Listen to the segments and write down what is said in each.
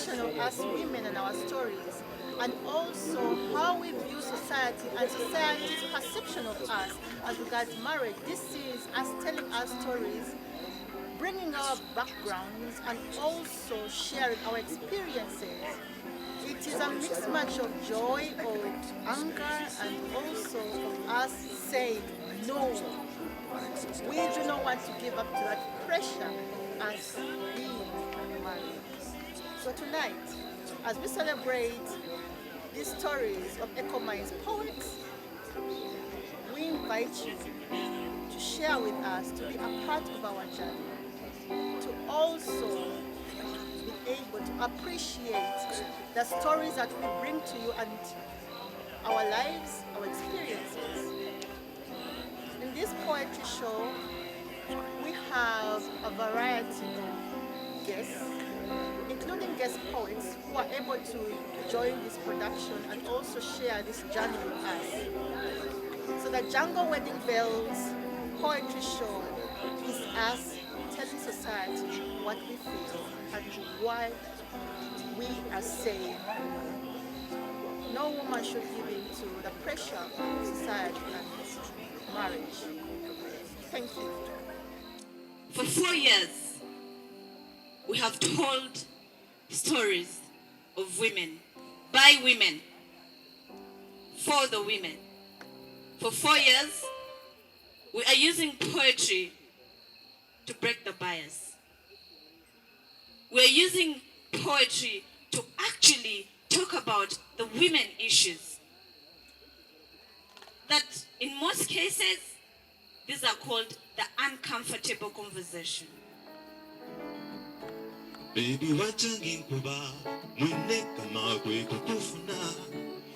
perception of us women and our stories, and also how we view society and society's perception of us as regards marriage. This is us telling our stories, bringing our backgrounds, and also sharing our experiences. It is a mixed match of joy, of anger, and also of us saying no. We do not want to give up to that pressure as being married. So tonight, as we celebrate these stories of Ecomine's poets, we invite you to share with us, to be a part of our journey, to also be able to appreciate the stories that we bring to you and our lives, our experiences. In this poetry show, we have a variety of guests, including guest poets who are able to join this production and also share this journey with us. So the Jungle Wedding Bells poetry show is us telling society what we feel and why we are saying no woman should give in to the pressure of society and marriage. Thank you. For 4 years, we have told stories of women, by women, for the women. For 4 years, we are using poetry to break the bias. We are using poetry to actually talk about the women issues. That in most cases, these are called the uncomfortable conversation. Baby wachangi nkuba mwine kama kwe kukufuna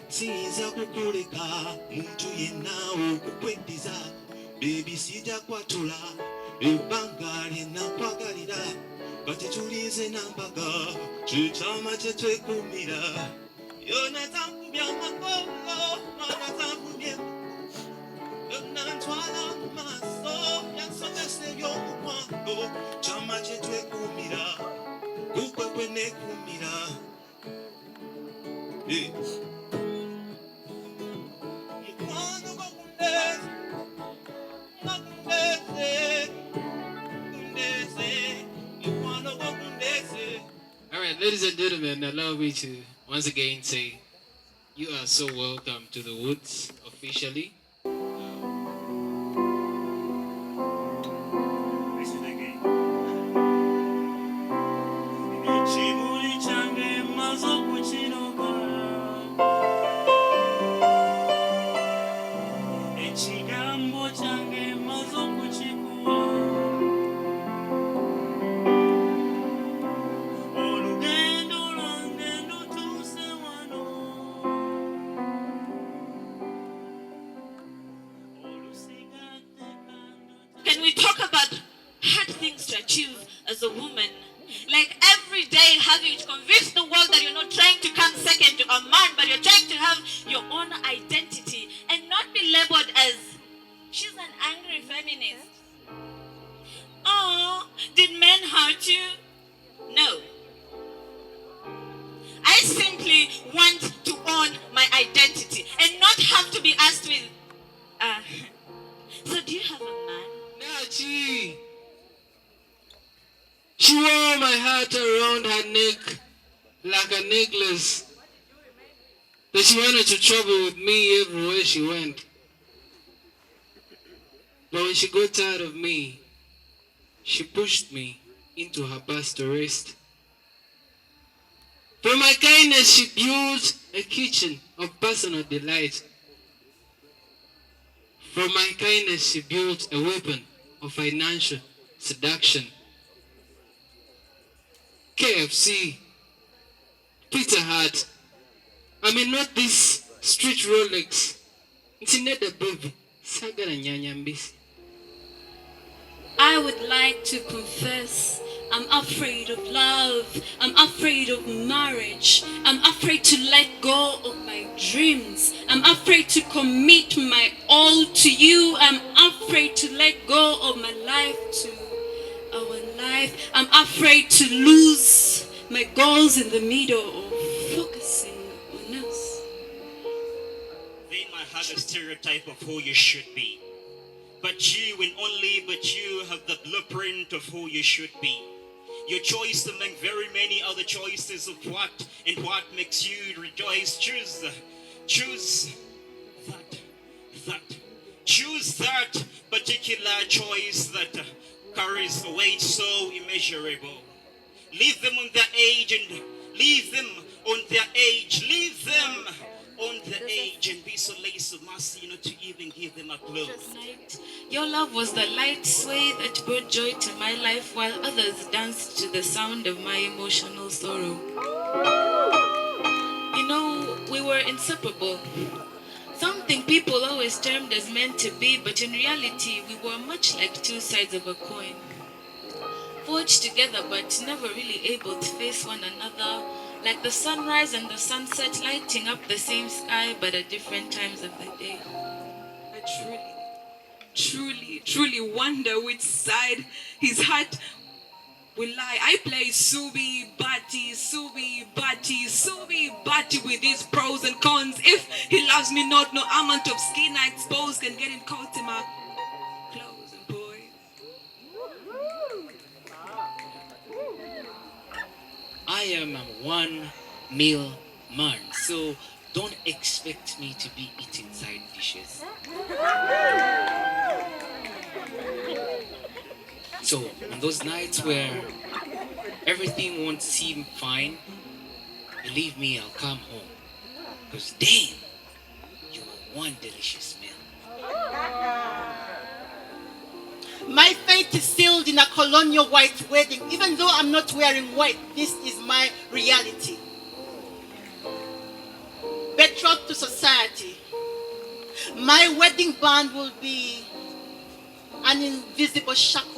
sinza kukuleka muntu yenna okukweddiza baby sija kwatula ebbanga lyonna nkwagalira kati tulize nambaga kikyama kye twekumira yona tankubya makolo mwana tankubye yona ntwala mu maaso yansomesa ebyomukwano kyama kye twekumira kukwe kwenekumira mukwano gwakundeze mukwano gwakundeze. All right, ladies and gentlemen, allow me to once again say you are so welcome to the Woods officially. Can we talk about hard things to achieve as a woman? Like every day having to convince the world that you're not trying to come second to a man, but you're trying to have your own identity and not be labeled as, she's an angry feminist. Oh, did men hurt you? No. I simply want to own my identity and not have to be asked with, so do you have a man? Nachi! She wore my heart around her neck like a necklace. That she wanted to travel with me everywhere she went. But when she got tired of me, she pushed me into her bus to rest. For my kindness, she built a kitchen of personal delight. For my kindness, she built a weapon of financial seduction. KFC, Pizza Hut, I mean not this street Rolex. It's not a baby. Sagara nyanya mbisi. I would like to confess I'm afraid of love. I'm afraid of marriage. I'm afraid to let go of my dreams. I'm afraid to commit my all to you. I'm afraid to let go of my life to our life. I'm afraid to lose my my goals in the middle of focusing on us. They might have a stereotype of who you should be. But you and only but you have the blueprint of who you should be. Your choice among very many other choices of what and what makes you rejoice. Choose that. Choose that particular choice that carries a weight so immeasurable. Leave them on their age and leave them on their age. Leave them on their age and be so lace of mercy, to even give them a clue. Your love was the light sway that brought joy to my life while others danced to the sound of my emotional sorrow. We were inseparable. Something people always termed as meant to be, but in reality, we were much like two sides of a coin. Forged together, but never really able to face one another, like the sunrise and the sunset lighting up the same sky, but at different times of the day. I truly wonder which side his heart will lie. I play Subi Bati with his pros and cons. If he loves me not, no amount of skin I expose can get him caught in my clothes and boys. I am a one meal man, so don't expect me to be eating side dishes. So on those nights where everything won't seem fine, believe me, I'll come home. Because damn, you are one delicious meal. My fate is sealed in a colonial white wedding. Even though I'm not wearing white, this is my reality. Betrothed to society. My wedding band will be an invisible shackle.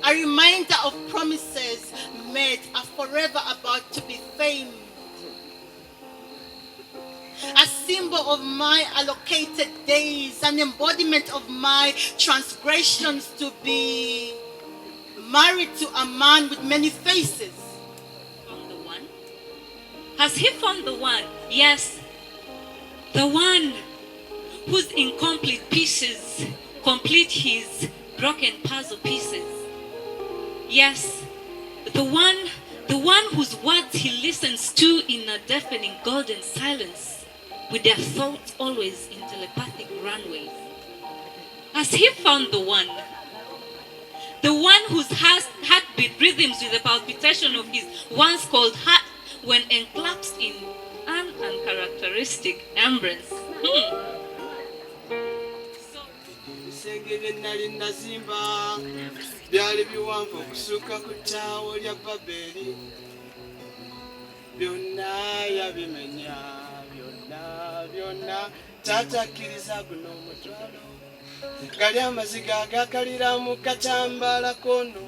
A reminder of promises made, are forever about to be famed. A symbol of my allocated days, an embodiment of my transgressions, to be married to a man with many faces. Found the one? Has he found the one? Yes. The one whose incomplete pieces complete his broken puzzle pieces. Yes, the one whose words he listens to in a deafening golden silence, with their thoughts always in telepathic runways. Has he found the one? The one whose heartbeat rhythms with the palpitation of his once cold heart when enclosed in an uncharacteristic embrace. Bisengere nali nazimba byali biwanvu okusuka ku ttaawo lya Babeli, byonna yabimenya, byonna taata akkiriza guno omutwalo, gali amaziga agakalira mu katambaala kono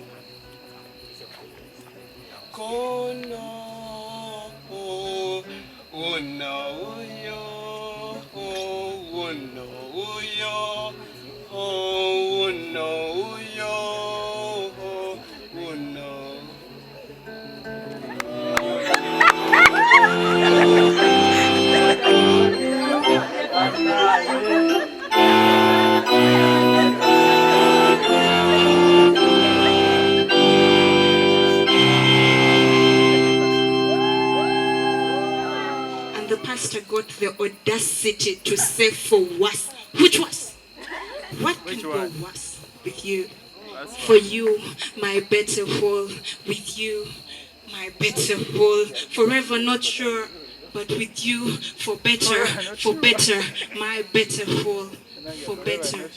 And the pastor got the audacity to say for worse. Which was? What can go worse with you? For you, my better whole. With you, my better whole. Forever not sure, but with you, for better, my better whole. For better,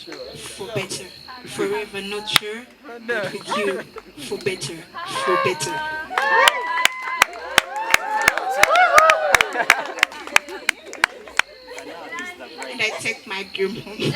forever not sure, but with you, for better. And I take my groom home.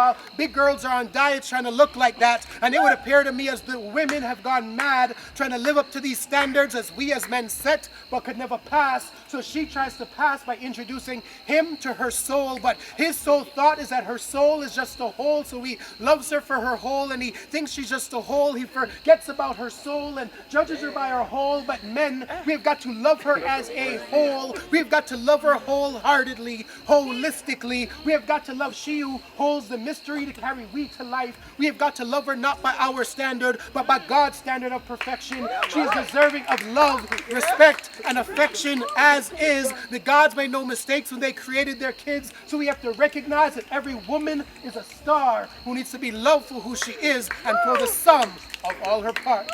while big girls are on diets trying to look like that, and it would appear to me as the women have gone mad trying to live up to these standards as we as men set but could never pass. So she tries to pass by introducing him to her soul, but his sole thought is that her soul is just a hole, so he loves her for her hole, and he thinks she's just a hole. He forgets about her soul and judges her by her hole. But men, we've got to love her as a whole. We've got to love her wholeheartedly, holistically. We have got to love she who holds the mystery to carry we to life. We have got to love her not by our standard, but by God's standard of perfection. She is deserving of love, respect, and affection as is. The gods made no mistakes when they created their kids, so we have to recognize that every woman is a star who needs to be loved for who she is and for the sum of all her parts.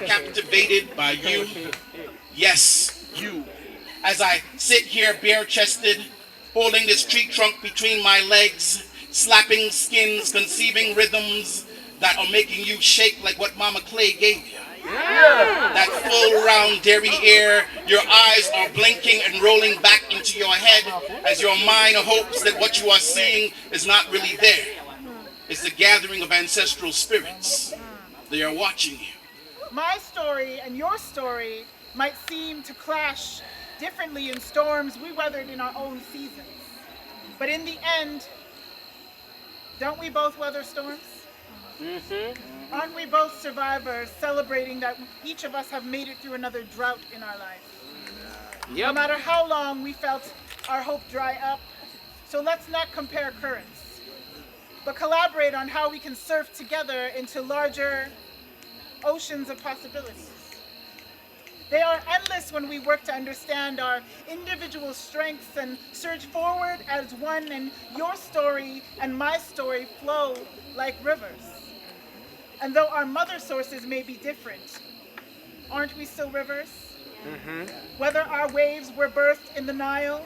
Captivated by you, yes, you. As I sit here bare-chested, holding this tree trunk between my legs, slapping skins, conceiving rhythms that are making you shake like what Mama Clay gave you. That full round dairy air, your eyes are blinking and rolling back into your head as your mind hopes that what you are seeing is not really there. It's the gathering of ancestral spirits. They are watching you. My story and your story might seem to clash differently in storms we weathered in our own seasons. But in the end, don't we both weather storms? Aren't we both survivors celebrating that each of us have made it through another drought in our life? No matter how long we felt our hope dry up, so let's not compare currents, but collaborate on how we can surf together into larger oceans of possibilities. They are endless when we work to understand our individual strengths and surge forward as one, and your story and my story flow like rivers. And though our mother sources may be different, aren't we still rivers? Whether our waves were birthed in the Nile,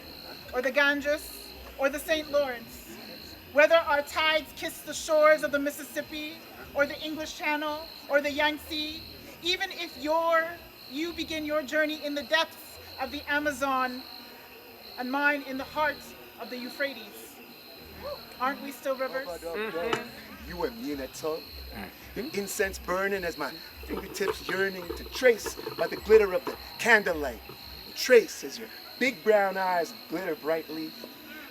or the Ganges, or the St. Lawrence, whether our tides kissed the shores of the Mississippi, or the English Channel, or the Yangtze, even if you begin your journey in the depths of the Amazon and mine in the heart of the Euphrates, aren't we still rivers? You and me in that tub, the incense burning as my fingertips yearning to trace by the glitter of the candlelight. Trace as your big brown eyes glitter brightly.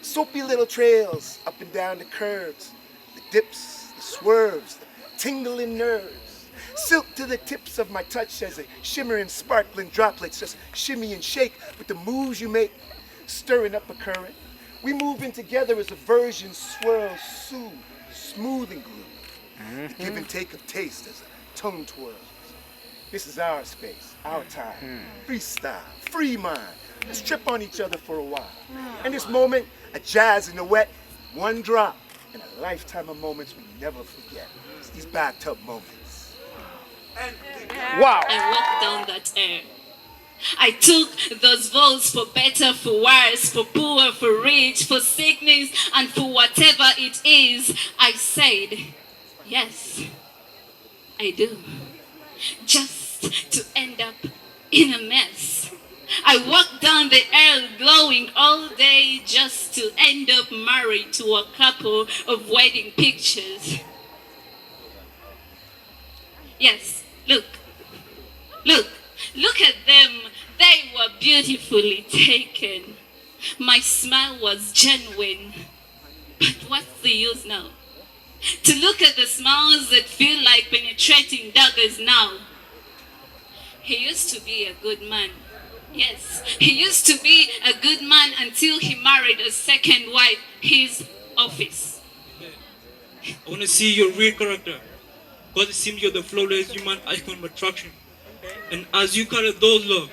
Soapy little trails up and down the curves, the dips, the swerves, the tingling nerves. Silk to the tips of my touch as the shimmering, sparkling droplets just shimmy and shake with the moves you make, stirring up a current. We move in together as a version swirls, soothe, smooth and glue. The give and take of taste as a tongue twirls. This is our space, our time. Freestyle, free mind. Let's trip on each other for a while. And this moment, a jazz in the wet, one drop, and a lifetime of moments we never forget. It's these bathtub moments. Wow. I walked down that air. I took those vows for better, for worse, for poor, for rich, for sickness, and for whatever it is. I said, yes, I do. Just to end up in a mess. I walked down the aisle glowing all day just to end up married to a couple of wedding pictures. Yes, look at them. They were beautifully taken. My smile was genuine. But what's the use now? To look at the smiles that feel like penetrating daggers now. He used to be a good man. Yes, he used to be a good man until he married a second wife, his office. I want to see your real character, because it seems you're the flawless human icon of attraction. And as you carry those love,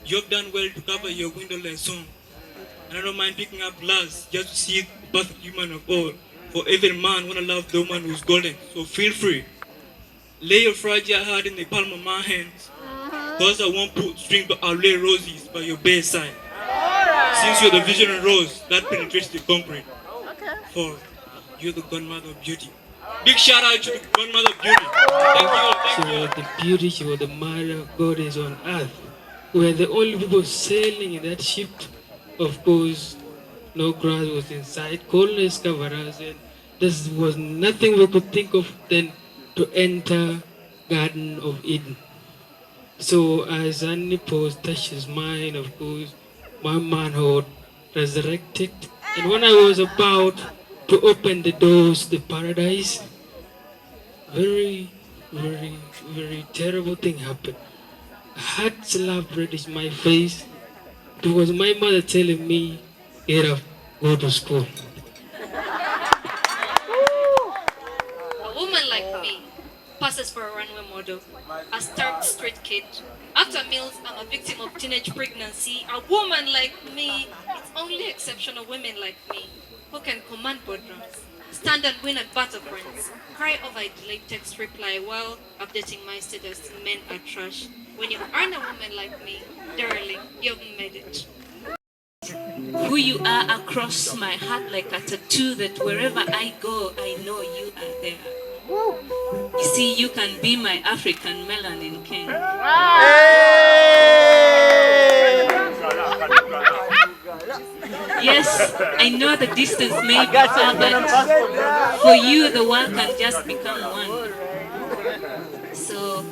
you have done well to cover your windowless song. And I don't mind picking up glass just to see the perfect human of all. For every man want to love the woman who's golden. So feel free Lay your fragile heart in the palm of my hands. Cause I won't put string, but I'll lay roses by your bedside. Since you're the visionary rose that penetrates the concrete. For you're the godmother of beauty. Big shout out to the godmother of beauty. Thank you. She was the beauty, she was the mother goddess on earth. We were the only people sailing in that ship. Of course, no grass was inside, coldness covered us, and there was nothing we could think of than to enter Garden of Eden. So as Anipos touched his mind, of course, my manhood resurrected. And when I was about to open the doors to paradise, very, very, very terrible thing happened. A hot slap reddish my face. It was my mother telling me, get up, go to school. A woman like me passes for a runway model, a starved street kid. After meals, I'm a victim of teenage pregnancy. A woman like me, it's only exceptional women like me who can command boardrooms, stand and win at battlefronts, cry over a delayed text reply while updating my status. Men are trash. When you aren't a woman like me, darling, you've made it. Who you are across my heart like a tattoo that wherever I go, I know you are there. You see, you can be my African melanin king. Yes, I know the distance may be far, but for you, the world can just become one. So,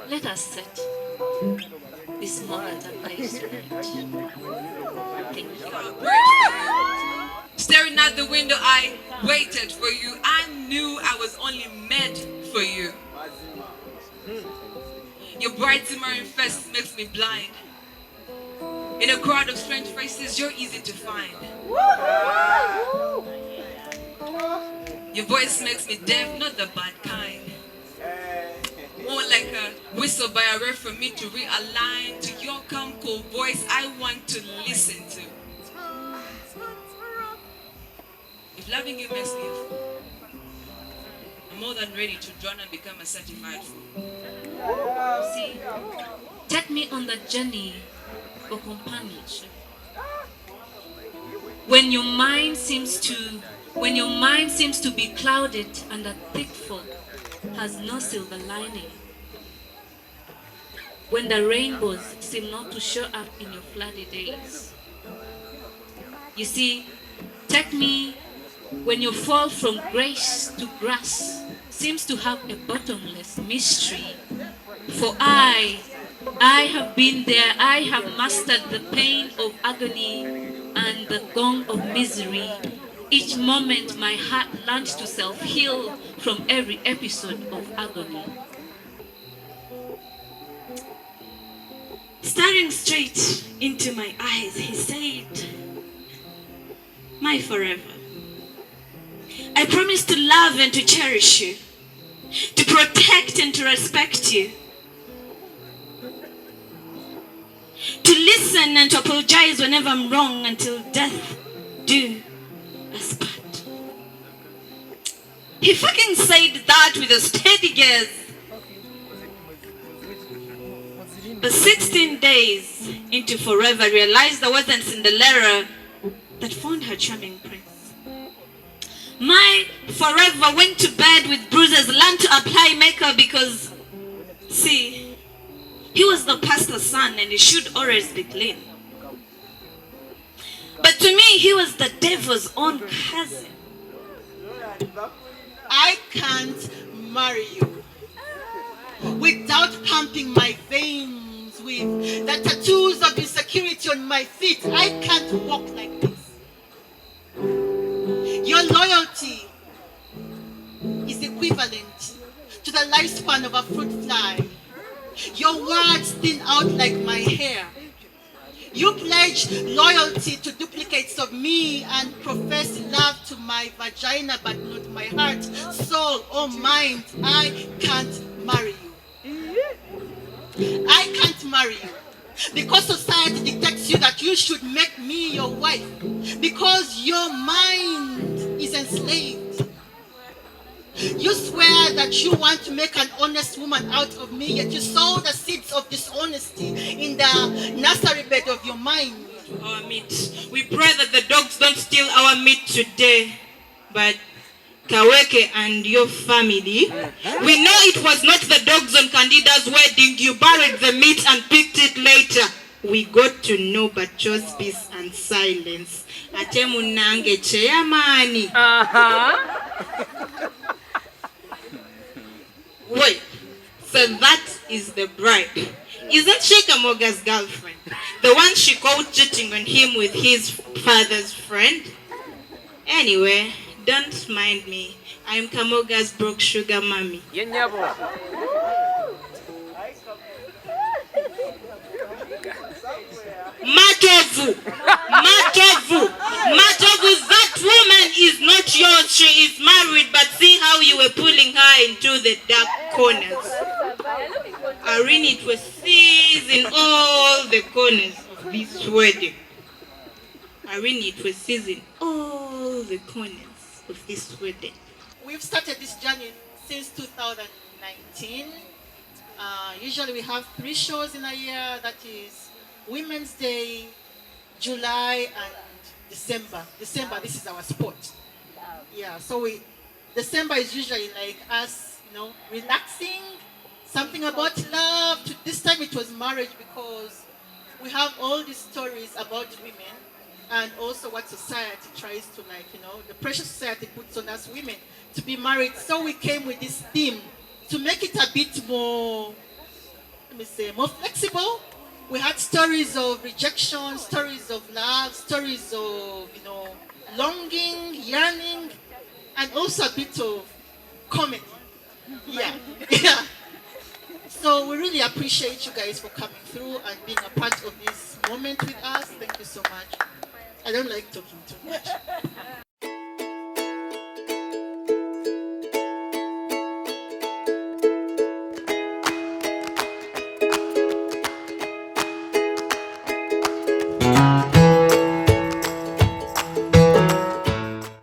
let us set this moment and place right. Thank you. Staring out the window, I waited for you. I knew I was only meant for you. Your bright simmering face makes me blind. In a crowd of strange faces, you're easy to find. Your voice makes me deaf, not the bad kind. More like a whistle by a ref for me to realign to your calm, cool voice I want to listen to. If loving you makes me a fool, I'm more than ready to drown and become a certified fool. See, take me on the journey for companionship. When your mind seems to be clouded and a thick fog has no silver lining. When the rainbows seem not to show up in your floody days. You see, take me when your fall from grace to grass seems to have a bottomless mystery. For I have been there, I have mastered the pain of agony and the gong of misery. Each moment my heart learns to self-heal from every episode of agony. Staring straight into my eyes, he said, "My forever, I promise to love and to cherish you, to protect and to respect you, to listen and to apologize whenever I'm wrong until death do us part." He fucking said that with a steady gaze. But 16 days into forever, realized there wasn't Cinderella that found her charming prince. My forever went to bed with bruises, learned to apply makeup because, see, he was the pastor's son and he should always be clean. But to me, he was the devil's own cousin. I can't marry you without pumping my veins with the tattoos of insecurity on my feet. I can't walk like this. Your loyalty is equivalent to the lifespan of a fruit fly. Your words thin out like my hair. You pledge loyalty to duplicates of me and profess love to my vagina but not my heart, soul, or mind. I can't marry you. I can't marry you because society dictates you that you should make me your wife because your mind is enslaved. You swear that you want to make an honest woman out of me, yet you sow the seeds of dishonesty in the nursery bed of your mind. Our meat. We pray that the dogs don't steal our meat today, but Kaweke and your family, we know it was not the dogs on Candida's wedding. You buried the meat and picked it later. We got to know but chose peace and silence. Atemu nange cheyamani. Wait, so that is the bride. Isn't she Kamoga's girlfriend? The one she caught cheating on him with his father's friend? Anyway, don't mind me. I'm Kamoga's broke sugar mommy. Matovu! Matovu! Matovu, that woman is not yours. She is married, but see how you were pulling her into the dark corners. Irene, it was seized in all the corners of this wedding. Irene, it was seized in all the corners of this wedding. We've started this journey since 2019. Usually we have 3 shows in a year, that is Women's Day, July, and December. December, this is our spot. Yeah, so December is usually like us, relaxing, something about love. This time it was marriage, because we have all these stories about women and also what society tries to the pressure society puts on us women to be married. So we came with this theme to make it a bit more, more flexible. We had stories of rejection, stories of love, stories of, longing, yearning, and also a bit of comedy. Yeah. Yeah. So we really appreciate you guys for coming through and being a part of this moment with us. Thank you so much. I don't like talking too much.